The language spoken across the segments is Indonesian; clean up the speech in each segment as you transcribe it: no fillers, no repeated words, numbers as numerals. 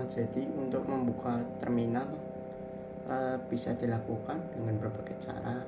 Jadi untuk membuka terminal bisa dilakukan dengan berbagai cara.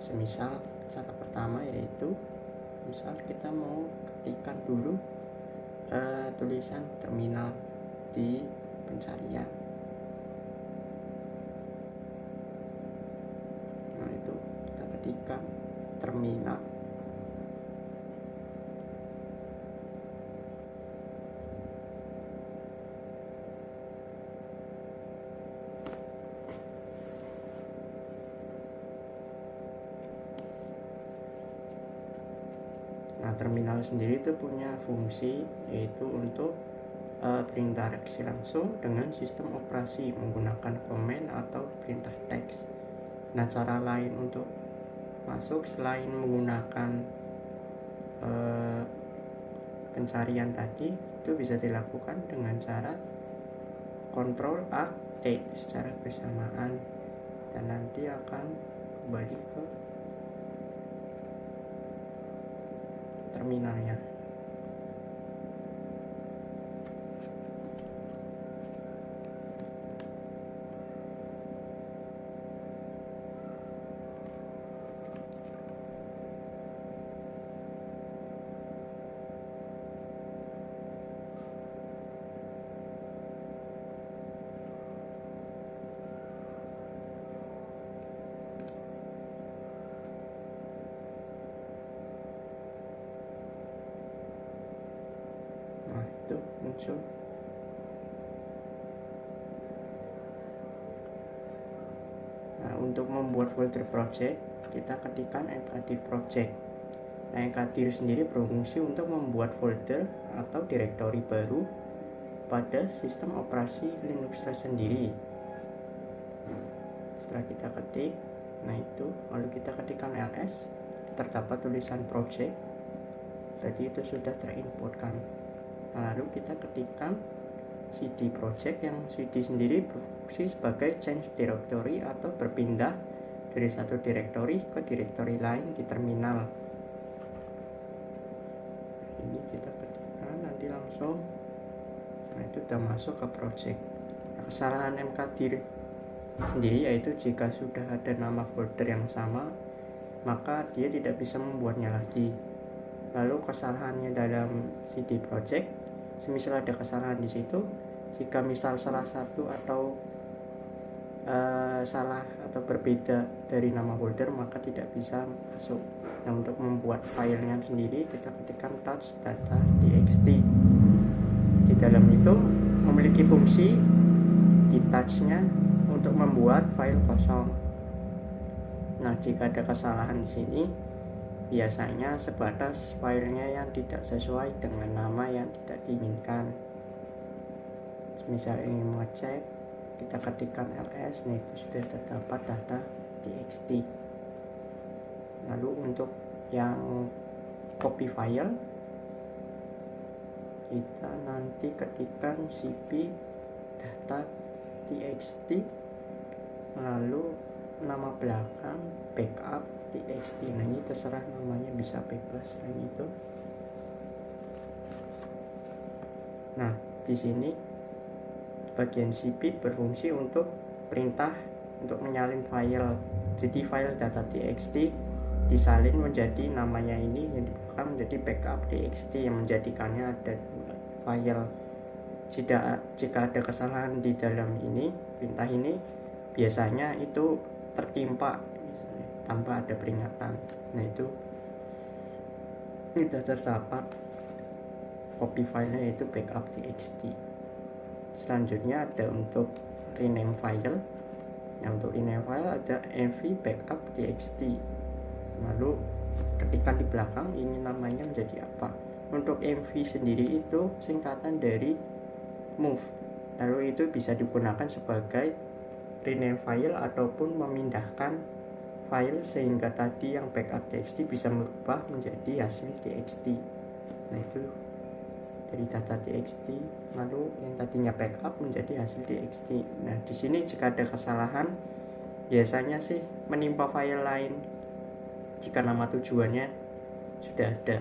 Semisal cara pertama yaitu misal kita mau ketikkan dulu tulisan terminal di pencarian. Nah, itu kita ketikkan terminal. Nah, terminal sendiri itu punya fungsi yaitu untuk berinteraksi langsung dengan sistem operasi menggunakan komen atau perintah teks. Nah, cara lain untuk masuk selain menggunakan pencarian tadi itu bisa dilakukan dengan cara Ctrl Alt T secara bersamaan, dan nanti akan kembali ke terminalnya. Nah, itu muncul. Nah, untuk membuat folder project, kita ketikkan mkdir project. Nah, mkdir sendiri berfungsi untuk membuat folder atau direktori baru pada sistem operasi Linux tersendiri. Setelah kita ketik, nah itu lalu kita ketikkan ls, terdapat tulisan project. Tadi itu sudah terinputkan. Nah, lalu kita ketikkan cd project, yang cd sendiri berfungsi sebagai change directory atau berpindah dari satu direktori ke direktori lain di terminal. Ini kita ketikkan nanti langsung. Nah, itu sudah masuk ke project. Nah, kesalahan mkdir sendiri yaitu jika sudah ada nama folder yang sama, maka dia tidak bisa membuatnya lagi. Lalu kesalahannya dalam cd project, semisal ada kesalahan di situ, jika misal salah satu atau salah atau berbeda dari nama folder, maka tidak bisa masuk. Nah, untuk membuat filenya sendiri kita ketikkan touch data.txt. Di dalam itu memiliki fungsi di touch-nya untuk membuat file kosong. Nah, jika ada kesalahan di sini, biasanya sebatas filenya yang tidak sesuai dengan nama yang tidak diinginkan. Misal ini mengecek, kita ketikkan ls, nah itu sudah terdapat data txt. Lalu untuk yang copy file, kita nanti ketikkan cp data.txt, lalu nama belakang backup txt. Nah, ini terserah namanya, bisa bebas selain itu. Nah, di sini bagian cp berfungsi untuk perintah untuk menyalin file. Jadi file data.txt disalin menjadi namanya ini yang dibuka menjadi backup txt, yang menjadikannya ada dua file. Jika ada kesalahan di dalam ini, perintah ini biasanya itu tertimpa tanpa ada peringatan. Nah, itu sudah terdapat copy filenya yaitu backup txt. Selanjutnya ada untuk rename file. Yang untuk rename file ada mv backup txt. Lalu ketikkan di belakang ini namanya menjadi apa. Untuk mv sendiri itu singkatan dari move. Lalu itu bisa digunakan sebagai rename file ataupun memindahkan file sehingga tadi yang backup txt bisa merubah menjadi hasil txt. Nah, itu dari data txt, lalu yang tadinya backup menjadi hasil txt. Nah, di sini jika ada kesalahan, biasanya sih menimpa file lain jika nama tujuannya sudah ada.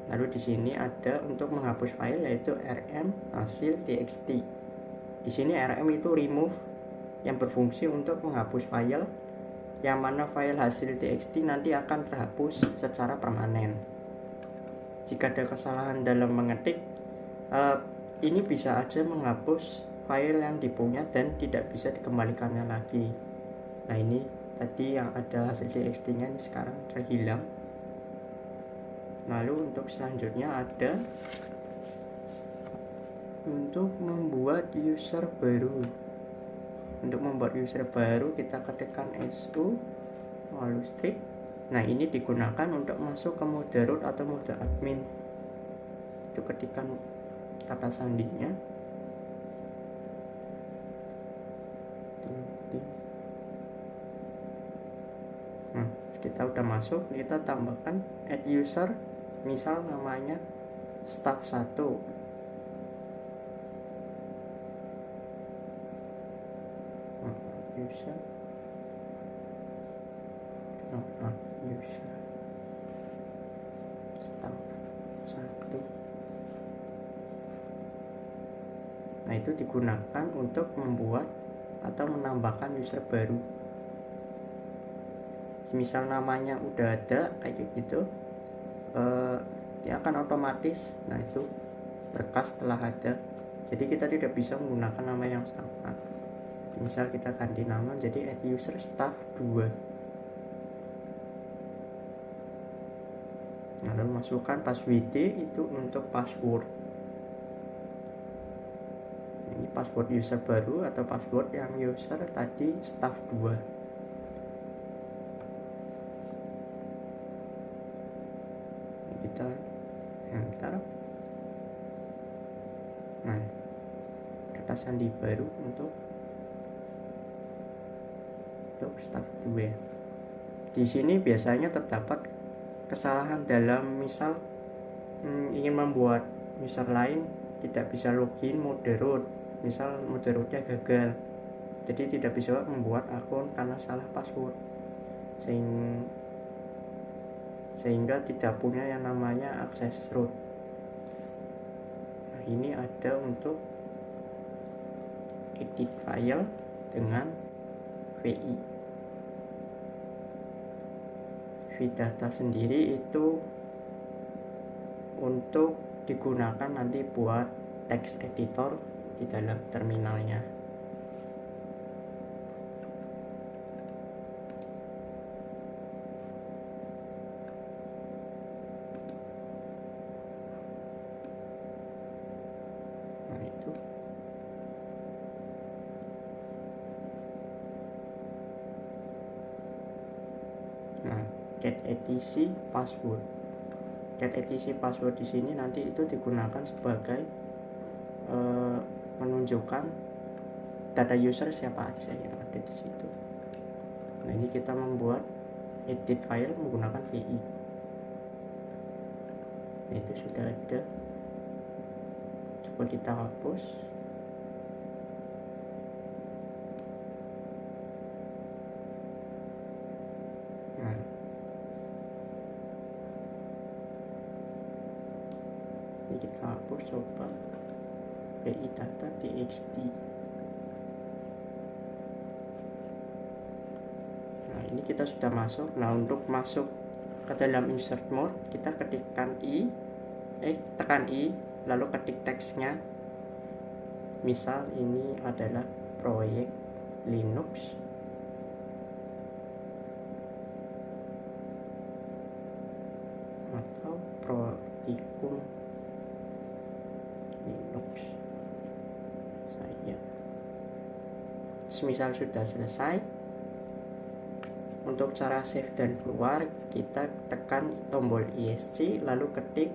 Lalu di sini ada untuk menghapus file yaitu rm hasil txt. Di sini rm itu remove yang berfungsi untuk menghapus file, yang mana file hasil txt nanti akan terhapus secara permanen. Jika ada kesalahan dalam mengetik, ini bisa aja menghapus file yang dipunya dan tidak bisa dikembalikannya lagi. Nah, ini tadi yang ada hasil txt nya ini sekarang terhilang. Lalu untuk selanjutnya ada untuk membuat user baru. Untuk membuat user baru kita ketikkan su lalu strip. Nah, ini digunakan untuk masuk ke mode root atau mode admin. Itu ketikan kata sandinya. Nah, kita udah masuk, kita tambahkan add user, misal namanya staff 1. User user staff 1. Nah, itu digunakan untuk membuat atau menambahkan user baru. Misal namanya udah ada kayak gitu, dia akan otomatis, nah itu berkas telah ada, jadi kita tidak bisa menggunakan nama yang sama. Misal kita ganti nama jadi add user staff 2. Nah, lalu masukkan passwd itu untuk password. Ini password user baru atau password yang user tadi staff 2. Kita enter. Nah, kata sandi baru untuk staff 2. Di sini biasanya terdapat kesalahan dalam misal ingin membuat user lain tidak bisa login mode root, misal mode rootnya gagal, jadi tidak bisa membuat akun karena salah password, sehingga tidak punya yang namanya akses root. Nah, ini ada untuk edit file dengan VI. Data sendiri itu untuk digunakan nanti buat text editor di dalam terminalnya. Nah, itu get edisi password. Get edisi password di sini nanti itu digunakan sebagai menunjukkan data user siapa aja yang ada di situ. Nah, ini kita membuat edit file menggunakan VI. Nah, itu sudah ada. Coba kita hapus. Nah, ini kita hapus, coba VI data txt. Nah, ini kita sudah masuk. Nah, untuk masuk ke dalam insert mode kita ketikkan tekan I lalu ketik teksnya. Misal ini adalah proyek Linux. Atau Praktikum Linux saya. Semisal sudah selesai, untuk cara save dan keluar kita tekan tombol ESC lalu ketik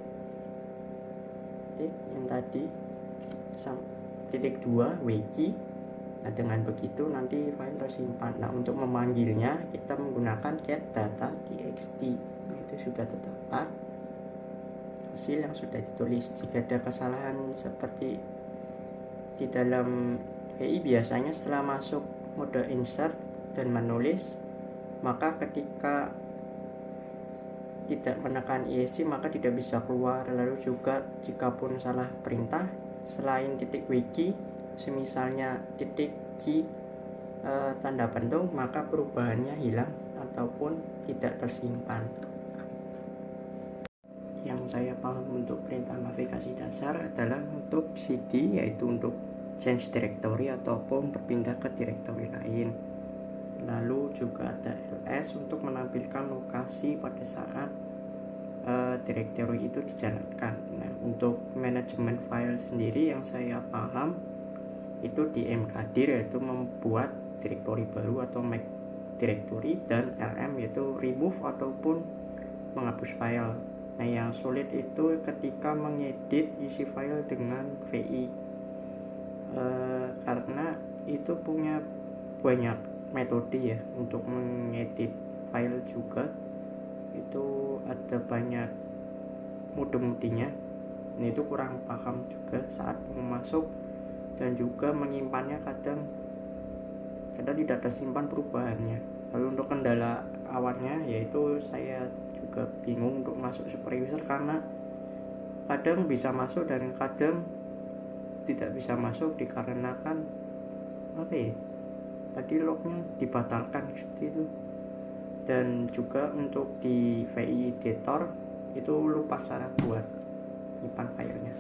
yang tadi titik 2 wiki. Nah, dengan begitu nanti file tersimpan. Nah, untuk memanggilnya kita menggunakan get data txt. Nah, itu sudah terdapat hasil yang sudah ditulis. Jika ada kesalahan seperti di dalam VI, biasanya setelah masuk mode insert dan menulis, maka ketika tidak menekan ESC maka tidak bisa keluar. Lalu juga jika pun salah perintah selain titik wiki, semisalnya titik key tanda pentung, maka perubahannya hilang ataupun tidak tersimpan. Yang saya paham untuk perintah navigasi dasar adalah untuk cd, yaitu untuk change directory ataupun berpindah ke directory lain. Lalu juga ada ls untuk menampilkan lokasi pada saat directory itu dijalankan. Nah, untuk manajemen file sendiri yang saya paham itu di mkdir, yaitu membuat directory baru atau make directory, dan rm yaitu remove ataupun menghapus file. Nah, yang sulit itu ketika mengedit isi file dengan VI, karena itu punya banyak metode ya untuk mengedit file juga, itu ada banyak mode-modenya. Nah, itu kurang paham juga saat memasuk dan juga menyimpannya, kadang tidak tersimpan perubahannya. Lalu untuk kendala awalnya yaitu saya juga bingung untuk masuk super user, karena kadang bisa masuk dan kadang tidak bisa masuk dikarenakan tadi lognya dibatalkan seperti itu. Dan juga untuk di VI editor itu lupa cara buat nyimpan filenya.